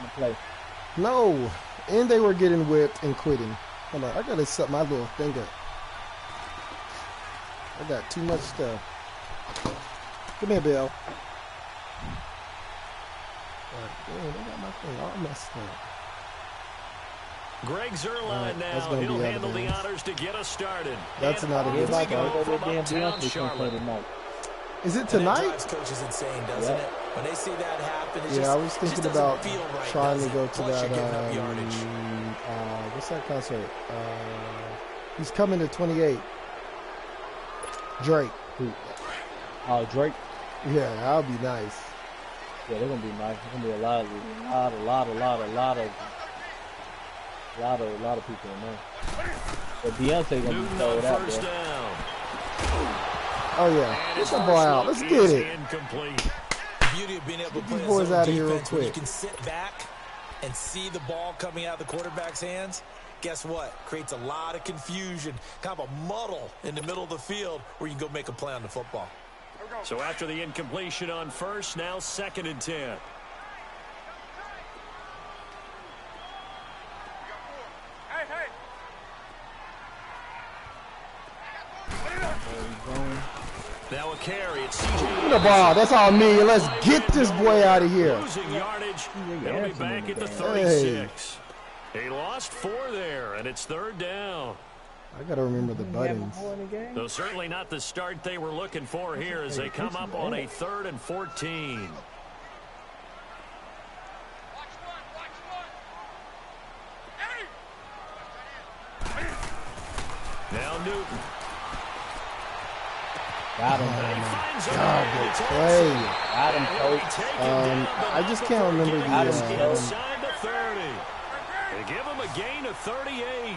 play. No. And they were getting whipped and quitting. Hold on. I got to set my little thing up. I got too much stuff. Come here, Bill. Damn, they got my thing all messed up. Greg Zuerlein now. He'll handle the honors to get us started. That's not a good start. Is it tonight? Coach is insane, doesn't it? When they see that happen, I was thinking about trying to go to that. What's that concert? He's coming to 28. Drake. Drake. Yeah, that'll be nice. Yeah, they're gonna be nice. There's gonna be a lot of people in there. But Beyonce gonna be sold out there. Oh yeah, get the ball out. Let's get it. Incomplete. Beauty of being able to play these boys out of here real quick. You can sit back and see the ball coming out of the quarterback's hands. Guess what? Creates a lot of confusion, kind of a muddle in the middle of the field where you can go make a play on the football. So after the incompletion on first, now 2nd and 10. Now a carry. It's CJ. The ball. That's all me. Let's get this boy out of here. Losing yardage. He'll be back at the 36. He lost 4 there, and it's 3rd down. I got to remember the buttons. Though certainly not the start they were looking for here as they come up on a 3rd and 14. Now Newton. Got him. God, good play. Got him, coach. I just can't remember the. Inside the 30. They give him a gain of 38.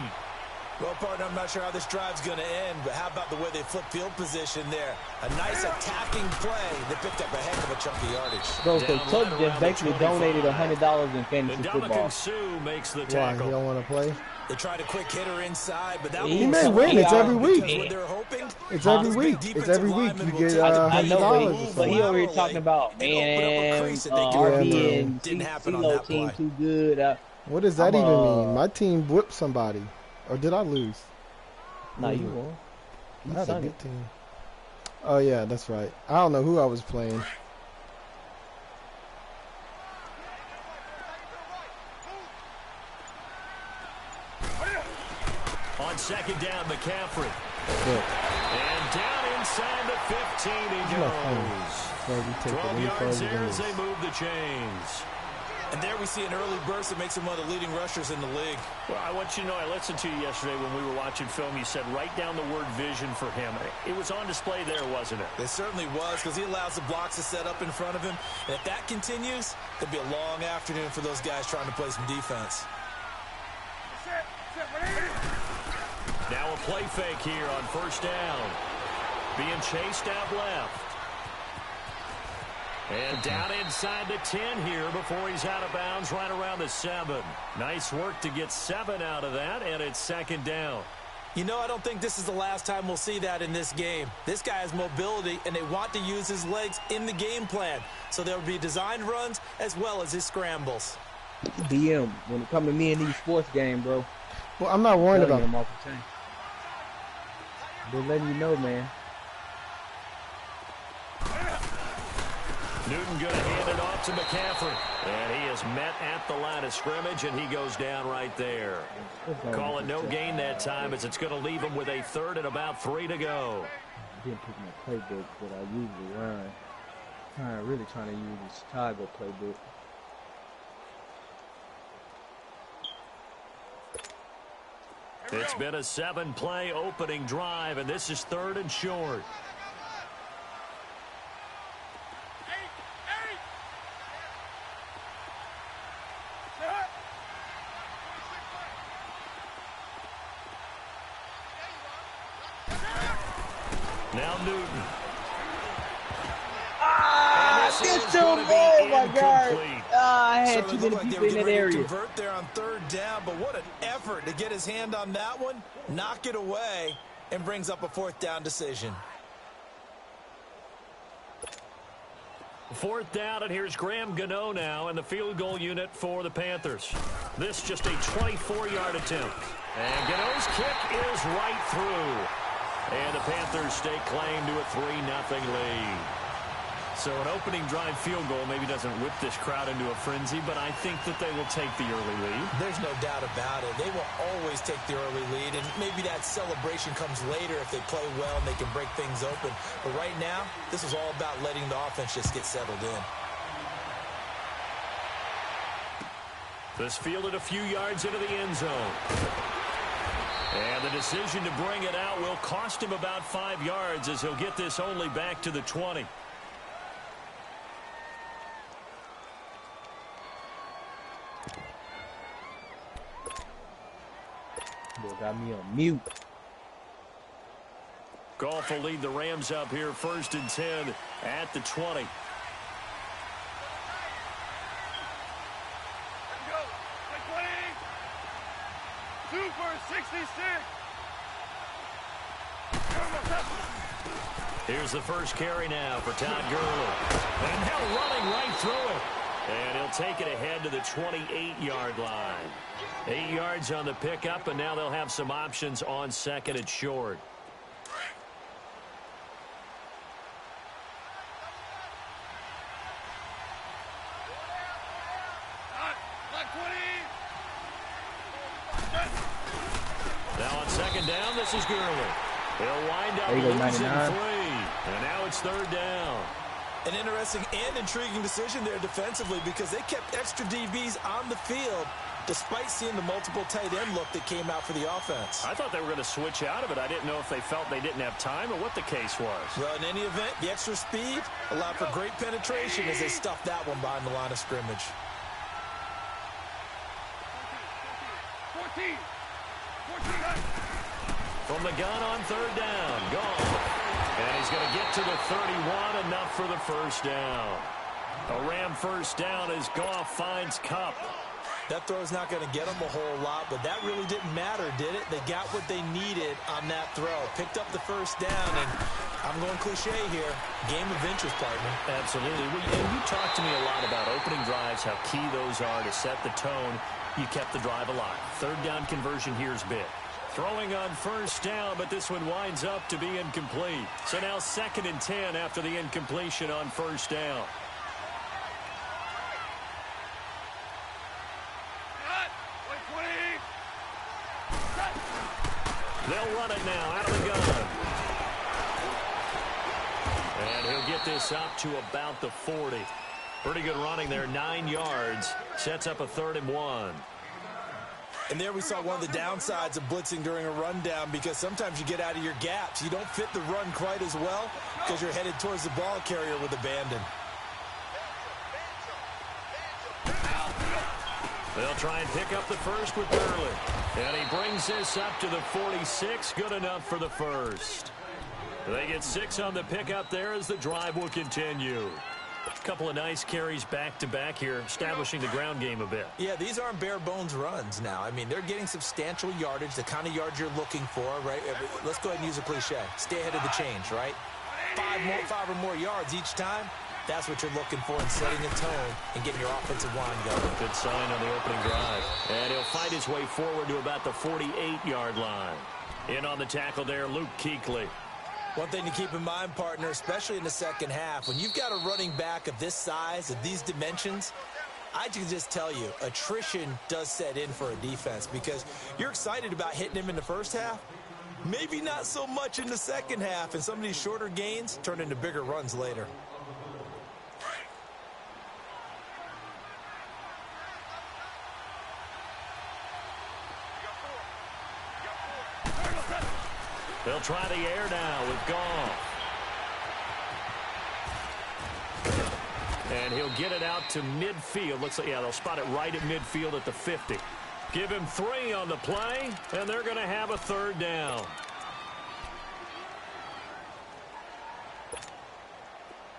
Well, partner, I'm not sure how this drive's going to end, but how about the way they flip field position there? A nice attacking play. They picked up a heck of a chunk of yardage. Bro, so Coach just basically donated $100 in fantasy football. Sue makes the tackle. Why, he don't want to play? They tried a quick hitter inside, but that he may win. It's every week. It's every week. It's every week. You get $100. But he over here talking about, man, RB and CeeLo team too good. What does that even mean? My team whipped somebody. Or did I lose? No, you won. I had a good team. Oh, yeah, that's right. I don't know who I was playing. On 2nd down, McCaffrey. And down inside the 15 he goes. 12 yards there as they move the chains. And there we see an early burst that makes him one of the leading rushers in the league. Well, I want you to know, I listened to you yesterday when we were watching film. You said write down the word vision for him. It was on display there, wasn't it? It certainly was, because he allows the blocks to set up in front of him. And if that continues, it'll be a long afternoon for those guys trying to play some defense. Now a play fake here on 1st down. Being chased out left. And down inside the 10 here before he's out of bounds right around the 7. Nice work to get 7 out of that, and it's 2nd down. You know, I don't think this is the last time we'll see that in this game. This guy has mobility, and they want to use his legs in the game plan. So there will be designed runs as well as his scrambles. DM, when it comes to me in these sports games, bro. Well, I'm not worried about him off the chain. Just letting you know, man. Newton going to hand it off to McCaffrey. And he is met at the line of scrimmage, and he goes down right there. Call it no gain that time as it's going to leave him with a 3rd and about 3 to go. I didn't pick my playbook that I usually run. I'm really trying to use the Chicago playbook. It's been a 7-play opening drive, and this is 3rd and short. Now Newton. Oh my God. I had too many people in that area. Convert there on 3rd down, but what an effort to get his hand on that one, knock it away, and brings up a 4th down decision. 4th down, and here's Graham Gano now in the field goal unit for the Panthers. This just a 24-yard attempt. And Gano's kick is right through. And the Panthers stake claim to a 3-0 lead. So an opening drive field goal maybe doesn't whip this crowd into a frenzy, but I think that they will take the early lead. There's no doubt about it. They will always take the early lead, and maybe that celebration comes later if they play well and they can break things open. But right now, this is all about letting the offense just get settled in. This fielded a few yards into the end zone. And the decision to bring it out will cost him about 5 yards as he'll get this only back to the 20. Boy, got me on mute. Goff will lead the Rams up here 1st and 10 at the 20. Super 66. Here's the first carry now for Todd Gurley. And now running right through it. And he'll take it ahead to the 28-yard line. 8 yards on the pickup, and now they'll have some options on 2nd and short. Now on 2nd down, this is Gurley. He'll wind up losing 3. And now it's 3rd down. An interesting and intriguing decision there defensively because they kept extra DBs on the field despite seeing the multiple tight end look that came out for the offense. I thought they were going to switch out of it. I didn't know if they felt they didn't have time or what the case was. Well, in any event, the extra speed allowed for great penetration as they stuffed that one behind the line of scrimmage. 14. From the gun on 3rd down. Goff. And he's going to get to the 31, enough for the first down. A Ram first down as Goff finds Kupp. That throw's not going to get them a whole lot, but that really didn't matter, did it? They got what they needed on that throw. Picked up the first down, and I'm going cliche here. Game of inches, partner. Absolutely. And you talked to me a lot about opening drives, how key those are to set the tone. You kept the drive alive. 3rd down conversion here is big. Throwing on 1st down, but this one winds up to be incomplete. So now 2nd and 10 after the incompletion on 1st down. They'll run it now out of the gun. And he'll get this up to about the 40. Pretty good running there, 9 yards. Sets up a 3rd and 1. And there we saw one of the downsides of blitzing during a rundown because sometimes you get out of your gaps. You don't fit the run quite as well because you're headed towards the ball carrier with abandon. They'll try and pick up the first with Gurley. And he brings this up to the 46. Good enough for the first. They get 6 on the pickup there as the drive will continue. A couple of nice carries back-to-back here, establishing the ground game a bit. Yeah, these aren't bare-bones runs now. I mean, they're getting substantial yardage, the kind of yards you're looking for, right? Let's go ahead and use a cliche. Stay ahead of the change, right? 5 or more yards each time. That's what you're looking for in setting a tone and getting your offensive line going. Good sign on the opening drive. And he'll fight his way forward to about the 48-yard line. In on the tackle there, Luke Kuechly. One thing to keep in mind, partner, especially in the second half, when you've got a running back of this size, of these dimensions, I can just tell you, attrition does set in for a defense because you're excited about hitting him in the first half. Maybe not so much in the second half, and some of these shorter gains turn into bigger runs later. They'll try the air now with Goff. And he'll get it out to midfield. Looks like, yeah, they'll spot it right at midfield at the 50. Give him 3 on the play, and they're going to have a 3rd down.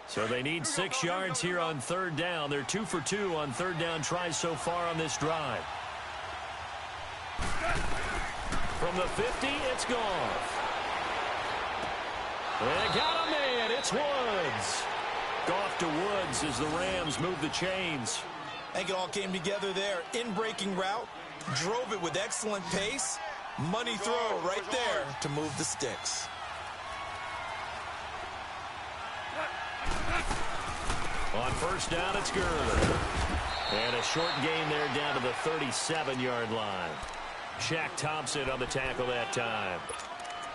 So they need 6 yards here on 3rd down. They're 2 for 2 on 3rd down tries so far on this drive. From the 50, it's Goff. They got him in. It's Woods. Goff to Woods as the Rams move the chains. I think it all came together there. In-breaking route, drove it with excellent pace. Money throw right there to move the sticks. On first down, it's Gurley. And a short gain there down to the 37-yard line. Shaq Thompson on the tackle that time.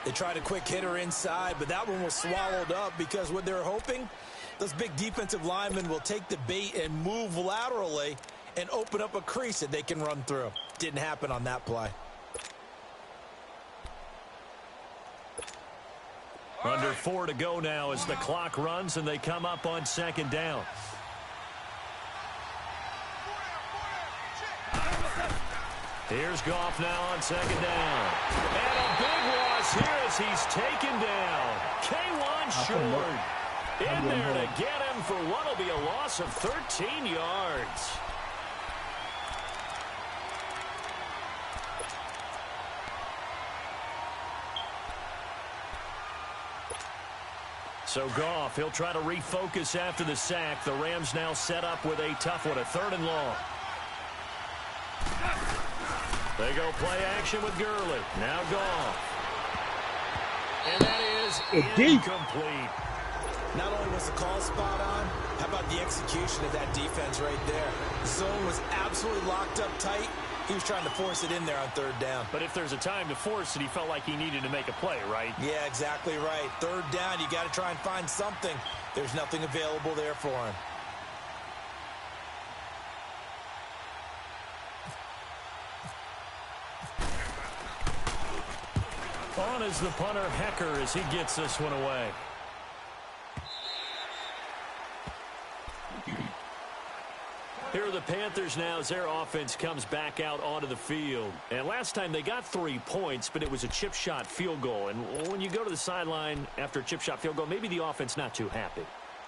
They tried a quick hitter inside, but that one was swallowed up because what they're hoping, those big defensive linemen will take the bait and move laterally and open up a crease that they can run through. Didn't happen on that play. Under 4 to go now as the clock runs and they come up on second down. Here's Goff now on second down. And a big loss here as he's taken down. K1 short. In there to get him for what will be a loss of 13 yards. So Goff, he'll try to refocus after the sack. The Rams now set up with a tough one, a 3rd and long. They go play action with Gurley. Now Goff. And that is incomplete. Not only was the call spot on, how about the execution of that defense right there? The zone was absolutely locked up tight. He was trying to force it in there on 3rd down. But if there's a time to force it, he felt like he needed to make a play, right? Yeah, exactly right. 3rd down, you got to try and find something. There's nothing available there for him. On is the punter, Hecker, as he gets this one away. Here are the Panthers now as their offense comes back out onto the field. And last time they got 3 points, but it was a chip shot field goal. And when you go to the sideline after a chip shot field goal, maybe the offense not too happy.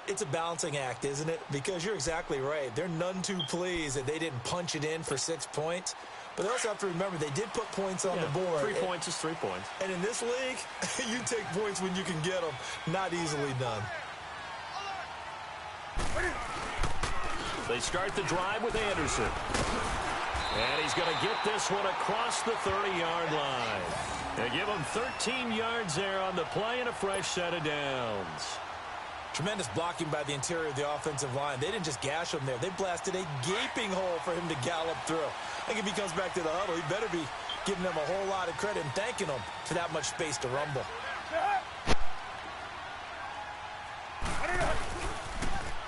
It's a balancing act, isn't it? Because you're exactly right. They're none too pleased that they didn't punch it in for 6 points. But they also have to remember they did put points on the board. 3 points is 3 points. And in this league, you take points when you can get them. Not easily done. They start the drive with Anderson. And he's going to get this one across the 30-yard line. They give him 13 yards there on the play and a fresh set of downs. Tremendous blocking by the interior of the offensive line. They didn't just gash him there. They blasted a gaping hole for him to gallop through. I think if he comes back to the huddle, he better be giving them a whole lot of credit and thanking them for that much space to rumble.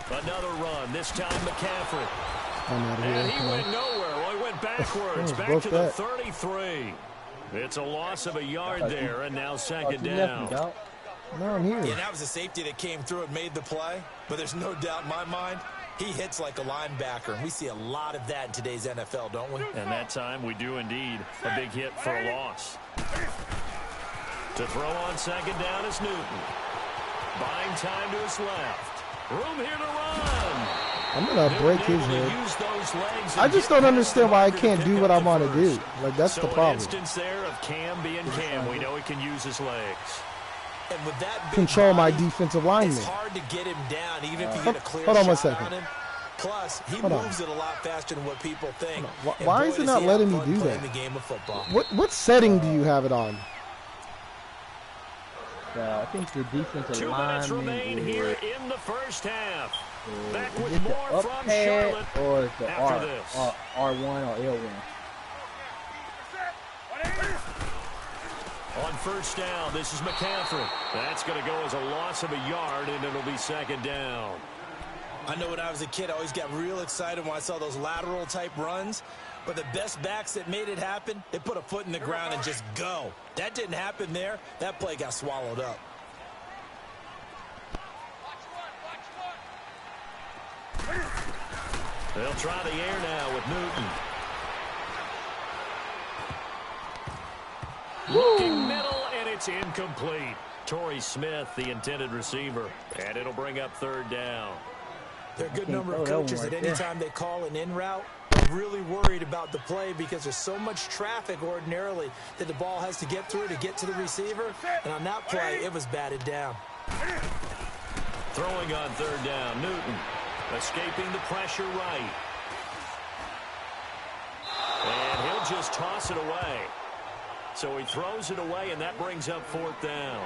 Another run, this time McCaffrey. And he went nowhere. Well, he went backwards, back to the 33. It's a loss of a yard there, and now second down. No, I'm here. Yeah, that was a safety that came through and made the play. But there's no doubt in my mind, he hits like a linebacker. And we see a lot of that in today's NFL, don't we? And that time we do indeed. A big hit for a loss. To throw on second down is Newton. Buying time to his left. Room here to run. I'm going to break his head. I just don't understand why I can't do what I want to do. Like, that's the problem. An instance there of Cam being Cam. We know he can use his legs. And with that control my defensive lineman. It's hard to get him down, even if you get a clear hold on 1 shot second. on him. Plus, he moves it a lot faster than what people think. Why is it not letting me do that? The game of football. What setting do you have it on? I think the defensive 2 minutes remain here in the first half. Back with is it more the from up pad Charlotte or is the after this. R1 or L1? On first down, this is McCaffrey. That's going to go as a loss of a yard, and it'll be second down. I know when I was a kid, I always got real excited when I saw those lateral-type runs. But the best backs that made it happen, they put a foot in the ground and just go. That didn't happen there. That play got swallowed up. They'll try the air now with Newton. Looking middle, and it's incomplete. Torrey Smith, the intended receiver. And it'll bring up third down. There are a good number of coaches that any time they call an in route, are really worried about the play because there's so much traffic ordinarily that the ball has to get through to get to the receiver. And on that play, it was batted down. Throwing on third down, Newton. Escaping the pressure right. And he'll just toss it away. So he throws it away, and that brings up fourth down.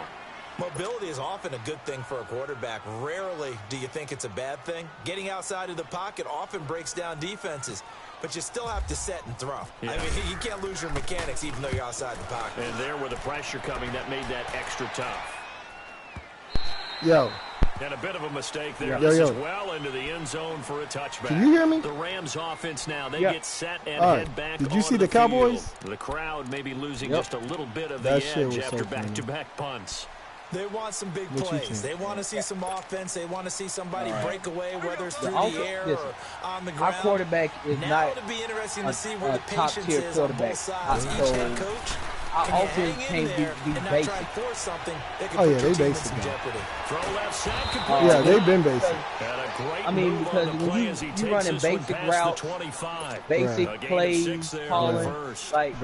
Mobility is often a good thing for a quarterback. Rarely do you think it's a bad thing. Getting outside of the pocket often breaks down defenses, but you still have to set and throw. Yeah. I mean, you can't lose your mechanics even though you're outside the pocket. And there with the pressure coming, that made that extra tough. Yo. And a bit of a mistake there. This is well into the end zone for a touchback. Can you hear me? The Rams offense now, they get set and head back. Did you see the Cowboys? The crowd may be losing just a little bit of the edge after back-to-back punts. They want some big plays. They want to see some offense. They want to see somebody break away, whether it's through the air or on the ground. Our quarterback is now not it'll be interesting to see where the top patience tier is on quarterback. both sides. Each head coach our offense can't be basic. Try and force something that could Oh, put yeah, your they team in basic some now. jeopardy. Throw left side complete. Yeah, they've been basic. I mean, because when you running basic routes, basic plays, calling, like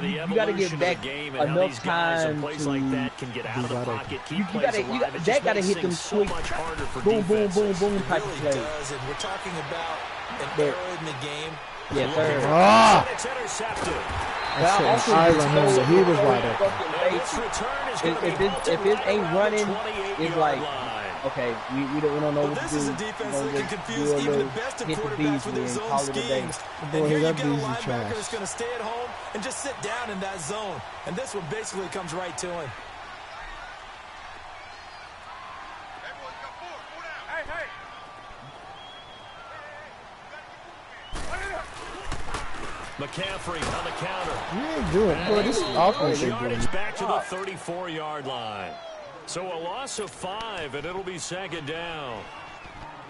you got to give Dak enough time to like that can get out of the pocket. Dak got to hit them quick, boom, boom, boom, boom type of plays. Does, and we're talking about an error in the game. Yeah, third. Ah! It's intercepted. That's an island hole. He was wide open. If it ain't running, it's like, okay, we don't know what to do. This is a defense that can confuse even the best of quarterbacks with their zone schemes. And here you've got a linebacker that's going to stay at home and just sit down in that zone. And this one basically comes right to him. McCaffrey on the counter. You ain't doing it. Boy, this offense ain't doing Yardage back to the 34-yard line. So a loss of 5, and it'll be second down.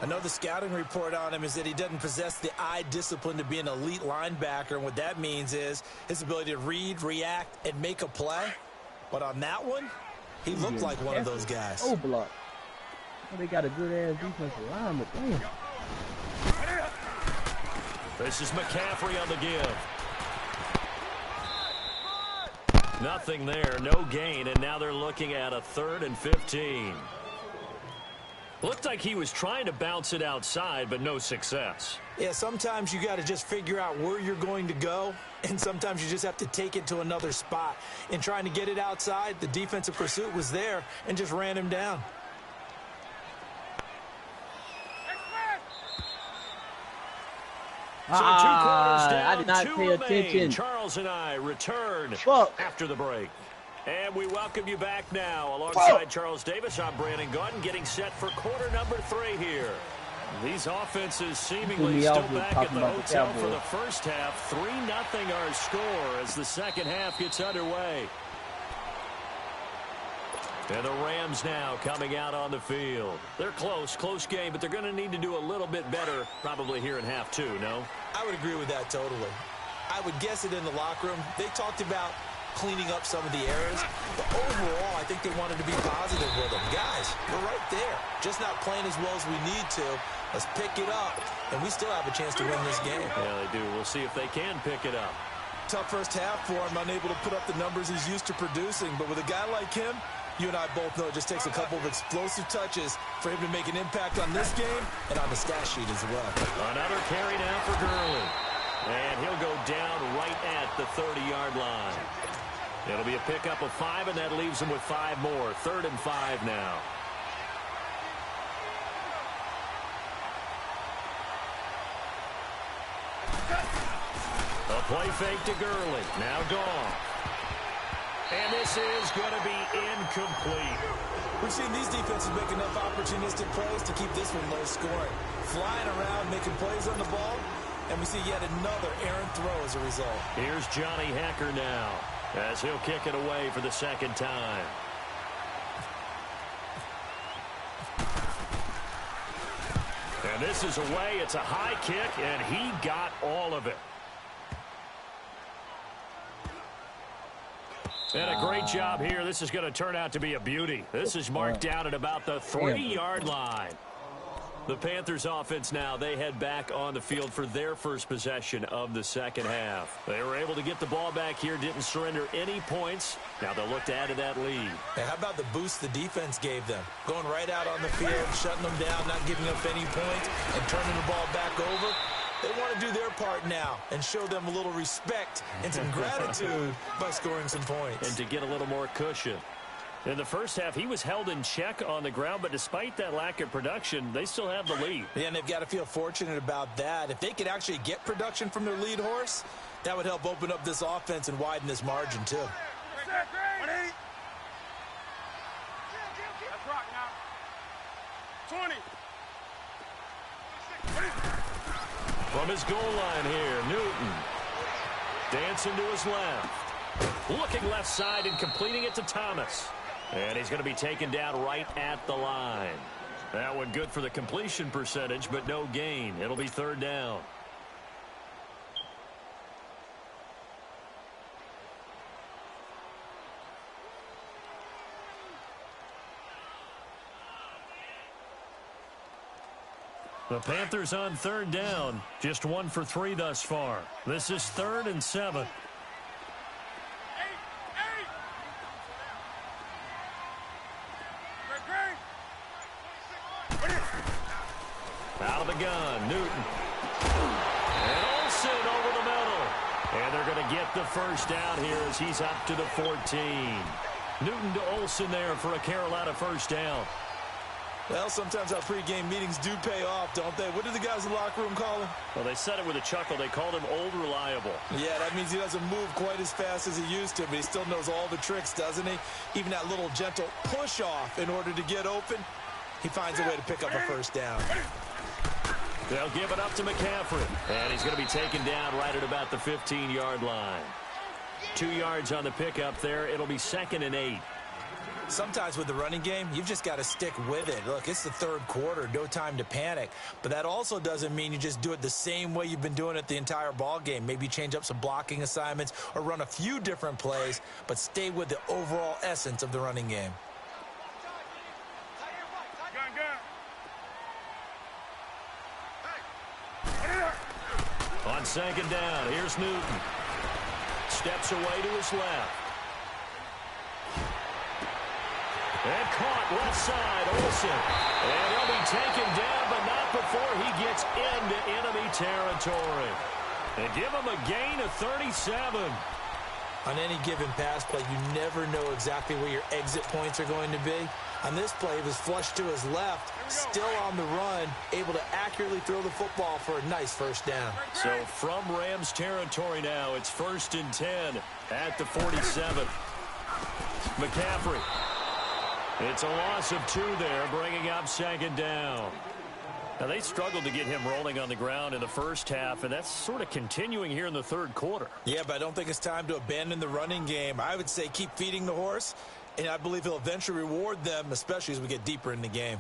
Another scouting report on him is that he doesn't possess the eye discipline to be an elite linebacker. And what that means is his ability to read, react, and make a play. But on that one, he looked like one of those guys. Oh, block. Well, they got a good-ass defensive line, but damn. This is McCaffrey on the give. Nothing there, no gain, and now they're looking at a 3rd and 15. Looked like he was trying to bounce it outside, but no success. Yeah, sometimes you got to just figure out where you're going to go, and sometimes you just have to take it to another spot. In trying to get it outside, the defensive pursuit was there and just ran him down. So 2 quarters down, I did not pay attention. Charles and I return after the break. And we welcome you back now. Alongside Charles Davis, I'm Brandon Gordon, getting set for quarter number 3 here. These offenses seemingly still back at the hotel for the first half. 3-0 our score as the second half gets underway. And the Rams now coming out on the field. They're close game, but they're going to need to do a little bit better probably here in half 2, no? I would agree with that totally. I would guess it in the locker room. They talked about cleaning up some of the errors, but overall, I think they wanted to be positive with them. Guys, we're right there. Just not playing as well as we need to. Let's pick it up, and we still have a chance to win this game. Yeah, they do. We'll see if they can pick it up. Tough first half for him, unable to put up the numbers he's used to producing, but with a guy like him, you and I both know it just takes a couple of explosive touches for him to make an impact on this game and on the stat sheet as well. Another carry now for Gurley. And he'll go down right at the 30-yard line. It'll be a pickup of 5, and that leaves him with 5 more. 3rd and 5 now. A play fake to Gurley. Now gone. And this is going to be incomplete. We've seen these defenses make enough opportunistic plays to keep this one low scoring. Flying around, making plays on the ball, and we see yet another errant throw as a result. Here's Johnny Hacker now as he'll kick it away for the second time. And this is away. It's a high kick, and he got all of it. And a great job here. This is going to turn out to be a beauty. This is marked down at about the 3-yard line. The Panthers offense now, they head back on the field for their first possession of the second half. They were able to get the ball back here, didn't surrender any points. Now they'll look to add to that lead. Hey, how about the boost the defense gave them? Going right out on the field, shutting them down, not giving up any points, and turning the ball back over. They want to do their part now and show them a little respect and some gratitude by scoring some points. And to get a little more cushion. In the first half, he was held in check on the ground, but despite that lack of production, they still have the lead. Yeah, and they've got to feel fortunate about that. If they could actually get production from their lead horse, that would help open up this offense and widen this margin, too. That's rock now. 20. From his goal line here, Newton. Dancing to his left. Looking left side and completing it to Thomas. And he's going to be taken down right at the line. That one good for the completion percentage, but no gain. It'll be third down. The Panthers on third down. Just 1 for 3 thus far. This is 3rd and 7. Out of the gun, Newton. And Olsen over the middle. And they're going to get the first down here as he's up to the 14. Newton to Olsen there for a Carolina first down. Well, sometimes our pregame meetings do pay off, don't they? What do the guys in the locker room call him? Well, they said it with a chuckle. They called him Old Reliable. Yeah, that means he doesn't move quite as fast as he used to, but he still knows all the tricks, doesn't he? Even that little gentle push-off in order to get open, he finds a way to pick up a first down. They'll give it up to McCaffrey. And he's going to be taken down right at about the 15-yard line. 2 yards on the pickup there. It'll be 2nd and 8. Sometimes with the running game, you've just got to stick with it. Look, it's the third quarter, no time to panic. But that also doesn't mean you just do it the same way you've been doing it the entire ball game. Maybe change up some blocking assignments or run a few different plays, but stay with the overall essence of the running game. On 2nd down, here's Newton. Steps away to his left. And caught left side, Olsen. And he'll be taken down, but not before he gets into enemy territory. They give him a gain of 37. On any given pass play, you never know exactly where your exit points are going to be. On this play, he was flushed to his left, still on the run, able to accurately throw the football for a nice first down. So from Rams territory now, it's 1st and 10 at the 47. McCaffrey. It's a loss of 2 there, bringing up 2nd down. Now, they struggled to get him rolling on the ground in the first half, and that's sort of continuing here in the third quarter. Yeah, but I don't think it's time to abandon the running game. I would say keep feeding the horse, and I believe he'll eventually reward them, especially as we get deeper in the game.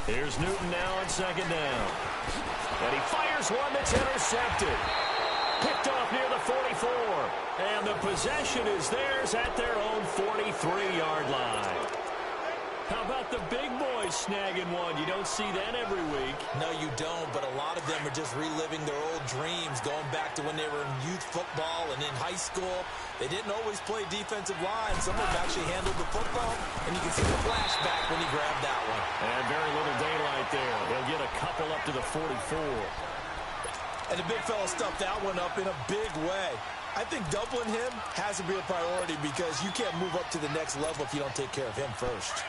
Here's Newton now on 2nd down. And he fires one that's intercepted. Picked off near the 44. And the possession is theirs at their own 43-yard line. How about the big boys snagging one? You don't see that every week. No, you don't, but a lot of them are just reliving their old dreams, going back to when they were in youth football and in high school. They didn't always play defensive line. Some of them actually handled the football, and you can see the flashback when he grabbed that one. And very little daylight there. They'll get a couple up to the 44. And the big fella stuffed that one up in a big way. I think doubling him has to be a priority because you can't move up to the next level if you don't take care of him first.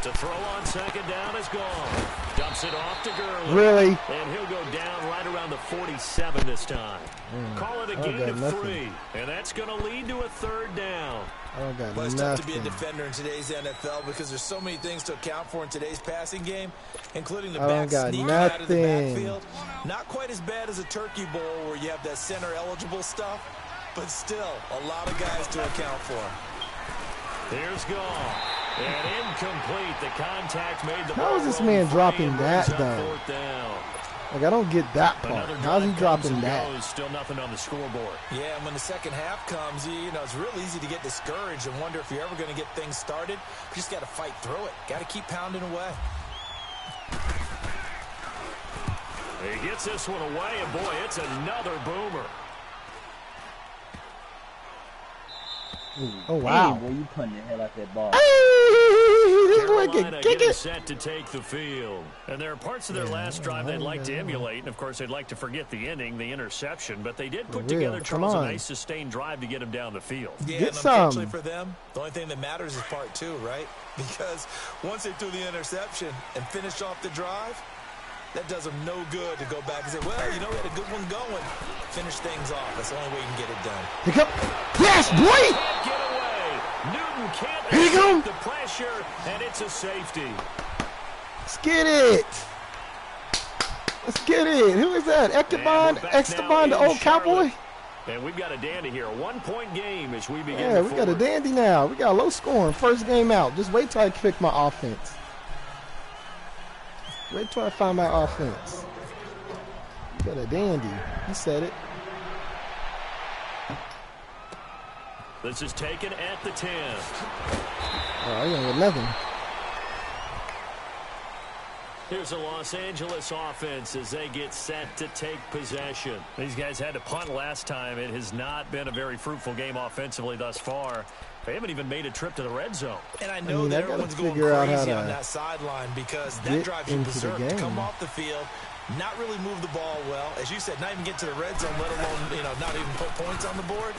To throw on 2nd down is gone. Dumps it off to Gurley. Really? And he'll go down right around the 47 this time. Call it a gain of 3. And that's going to lead to a 3rd down. Well, it's tough to be a defender in today's NFL because there's so many things to account for in today's passing game, including the back sneaking out of the backfield. Not quite as bad as a turkey bowl where you have that center eligible stuff, but still, a lot of guys to account for. Here's Gall. And incomplete. The contact made the ball. How is this man dropping that, though? Like, I don't get that part. How's he dropping that? Still nothing on the scoreboard. Yeah, and when the second half comes, you know, it's real easy to get discouraged and wonder if you're ever going to get things started. You just got to fight through it. Got to keep pounding away. He gets this one away, and boy, it's another boomer. Oh, wow. Hey, boy, you punting the hell out that ball. Carolina getting set to take the field. And there are parts of their last drive they'd like to emulate, and of course they'd like to forget the inning, the interception, but they did put together, Charles, a nice sustained drive to get him down the field. Yeah, get and some. unfortunately for them, the only thing that matters is part two, right? Because once they threw the interception and finished off the drive, that does them no good to go back and say, well, you know, we had a good one going. Finish things off. That's the only way you can get it done. Pick up. Yes, boy! Can't get away. Newton can't Here you go. escape the pressure, and it's a safety. Let's get it. Let's get it. Who is that? Esteban, the old cowboy? And we've got a dandy here. A 1-point game as we begin. Yeah, we got a dandy now. We got a low scoring. First game out. Just wait till I pick my offense. Wait till I find my offense. You got a dandy. He said it. This is taken at the 10. Oh, I got 11. Here's a Los Angeles offense as they get set to take possession. These guys had to punt last time. It has not been a very fruitful game offensively thus far. They haven't even made a trip to the red zone. And I know that everyone's going crazy on that sideline because that drives you berserk to come off the field, not really move the ball well. As you said, not even get to the red zone, let alone, you know, not even put points on the board.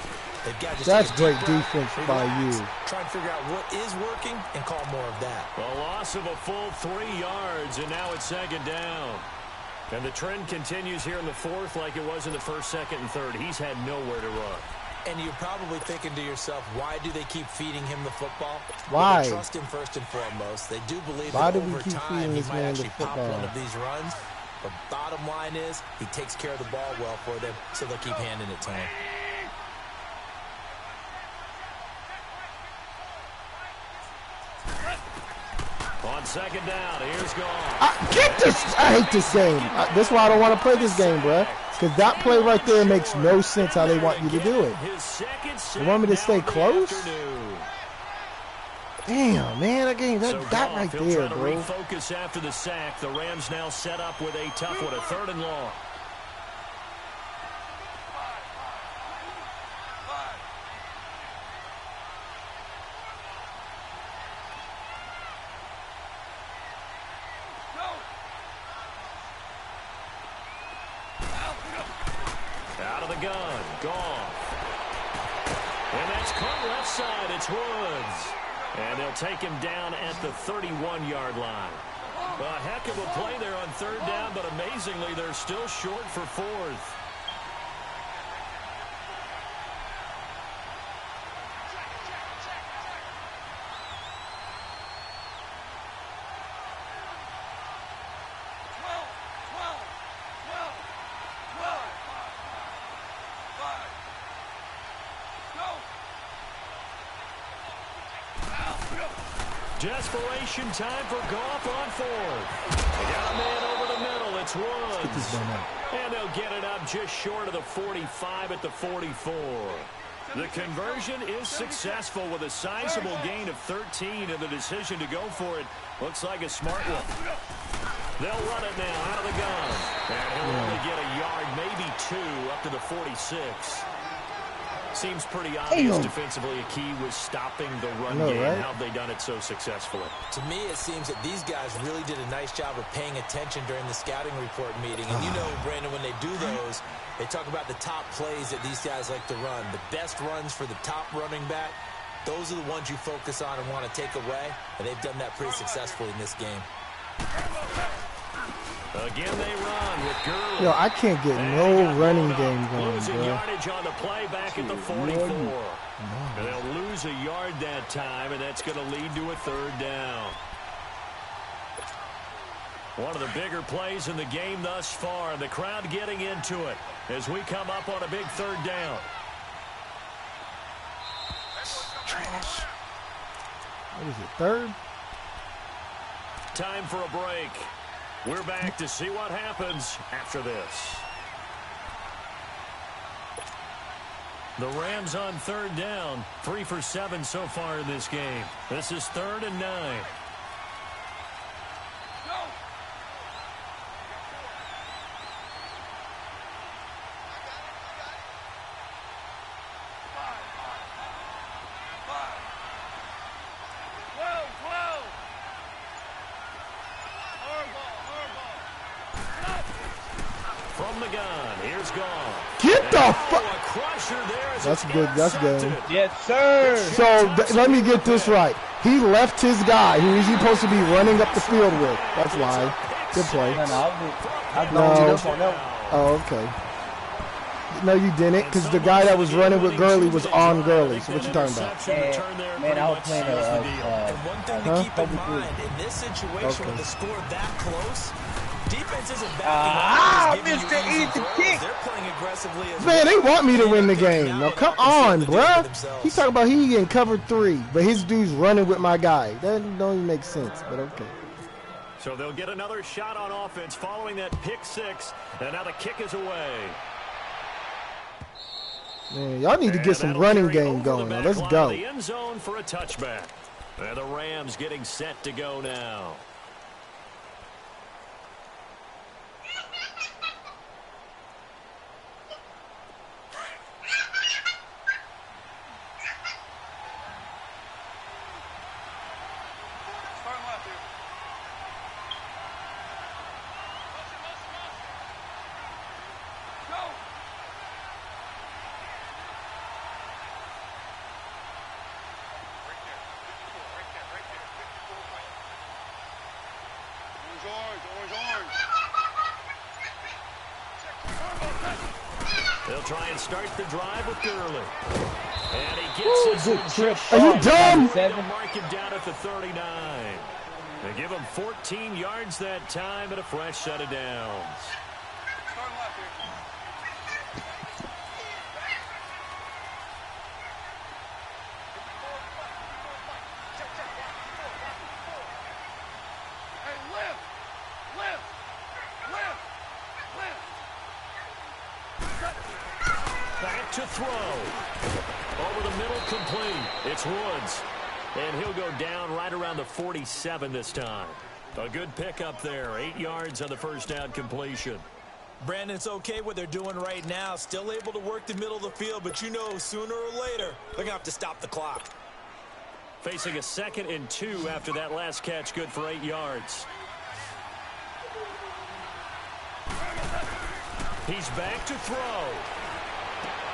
They've got just That's great defense by you. Try and figure out what is working and call more of that. A loss of a full 3 yards, and now it's second down. And the trend continues here in the fourth like it was in the first, second, and third. He's had nowhere to run. And you're probably thinking to yourself, why do they keep feeding him the football? Why? Well, they trust him first and foremost. They do believe why that do over we keep time feeding he this might man the actually pop football? one of these runs. The bottom line is he takes care of the ball well for them, so they'll keep handing it to him. On second down, here's Gall. Get this! I hate this game. That's why I don't want to play this game, bruh. Because that play right there makes no sense how they want you to do it. They want me to stay close? Damn, man, that game, that right there, bro. Refocus after the sack. The Rams now set up with a tough one, a 3rd and long. Out of the gun, Goff. And that's caught left side, it's Woods. And they'll take him down at the 31-yard line. A heck of a play there on 3rd down, but amazingly, they're still short for 4th. Desperation time for Goff on 4th. They got a man over the middle. It's Woods. And they'll get it up just short of the 45 at the 44. The conversion is successful with a sizable gain of 13, and the decision to go for it looks like a smart one. They'll run it now out of the gun. And he'll only get a yard, maybe 2, up to the 46. Seems pretty obvious defensively. A key was stopping the run game. Right? How have they done it so successfully? To me, it seems that these guys really did a nice job of paying attention during the scouting report meeting. And you know, Brandon, when they do those, they talk about the top plays that these guys like to run. The best runs for the top running back, those are the ones you focus on and want to take away. And they've done that pretty successfully in this game. Again, they run with Gurley. Yo, I can't get no running game going, losing bro. yardage on the play back at the 44. And they'll lose a yard that time, and that's going to lead to a 3rd down. One of the bigger plays in the game thus far, and the crowd getting into it as we come up on a big 3rd down. trash. What is it, third? Time for a break. We're back to see what happens after this. The Rams on third down. 3 for 7 so far in this game. This is 3rd and 9. From the gun, here's gone. Get the fuck. That's good. That's good. Yes, sir. So let me get this right. He left his guy, who is he supposed to be running up the field with? That's why. Good play. Oh, okay. No, you didn't, because the guy that was running with Gurley was on Gurley. So what you talking about? Man, I was playing one thing to keep in mind in this situation with the score that close. Defense isn't backing up. Mr. Easy Kick. They're playing aggressively as Man, they want me to win the game. Now, come on, bruh. He's talking about he getting covered 3, but his dude's running with my guy. That don't even make sense, but okay. So they'll get another shot on offense following that pick 6, and now the kick is away. Man, y'all need to get some running game going. Now, let's go. The end zone for a touchback. And the Rams getting set to go now. They'll try and start the drive with Gurley. And he gets good trip. Are you dumb? They'll mark him down at the 39. They give him 14 yards that time and a fresh set of downs. Back to throw. Over the middle, complete. It's Woods. And he'll go down right around the 47 this time. A good pickup there. 8 yards on the first down completion. Brandon, it's okay what they're doing right now. Still able to work the middle of the field, but you know sooner or later they're going to have to stop the clock. Facing a 2nd and 2 after that last catch, good for 8 yards. He's back to throw.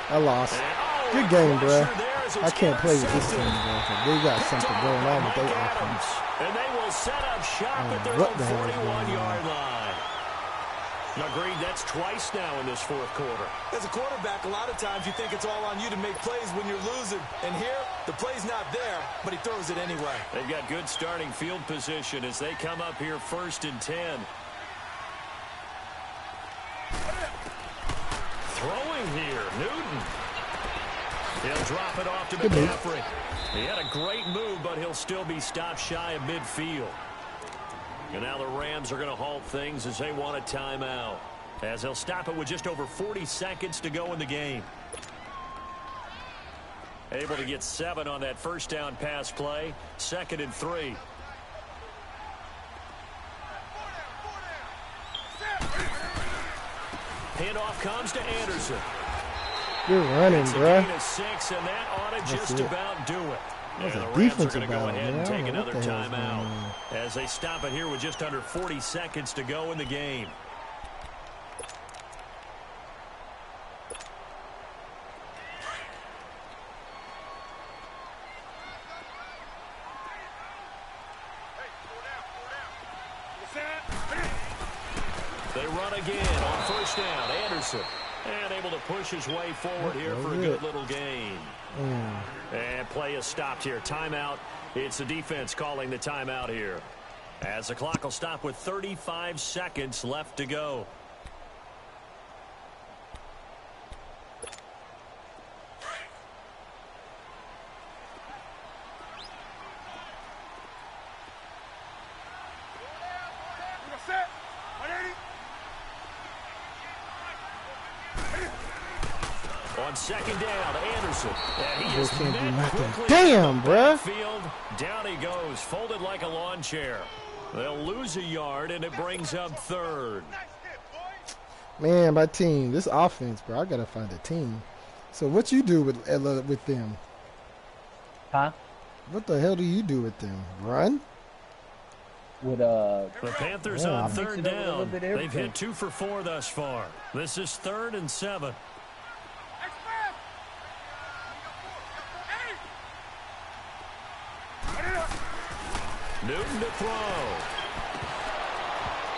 I lost. Good game, bro. I can't play with this team, bro. They got something going on with their offense. And they will set up shop at their own 41-yard line. Agreed, that's twice now in this 4th quarter. As a quarterback, a lot of times you think it's all on you to make plays when you're losing. And here, the play's not there, but he throws it anyway. They've got good starting field position as they come up here 1st and 10. Throwing here, Newton. He'll drop it off to McCaffrey. He had a great move, but he'll still be stopped shy of midfield. And now the Rams are going to halt things as they want a timeout, as they'll stop it with just over 40 seconds to go in the game. Able to get 7 on that first down pass play. 2nd and 3. Handoff comes to Anderson. You're running, bro. It's a gain of 6, and that ought to just about do it. That's And a the Rams are defensive going to go ahead and take another battle. timeout as they stop it here with just under 40 seconds to go in the game. They run again on first down. Anderson. And able to push his way forward here for a good little gain. And play is stopped here. Timeout. It's the defense calling the timeout here, as the clock will stop with 35 seconds left to go. set. 180. On second down, Anderson. And he is can't do met nothing. quickly. Damn, bruh. Field, down he goes, folded like a lawn chair. They'll lose a yard, and it brings up third. Man, my team, this offense, bro. I gotta find a team. So what you do with them? Huh? What the hell do you do with them? Run? With The Panthers on mix third it up a little down. bit They've everything. hit 2 for 4 thus far. This is 3rd and 7. Newton to throw.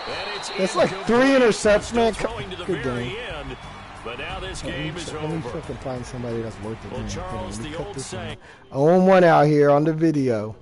And It's like 3 interceptions, man. Throwing to the Good very game. end. But now this game is Let me over. fucking find somebody that's worth it. Well, Man. Charles, Let me the cut old this saying. one. 0-1 out here on the video.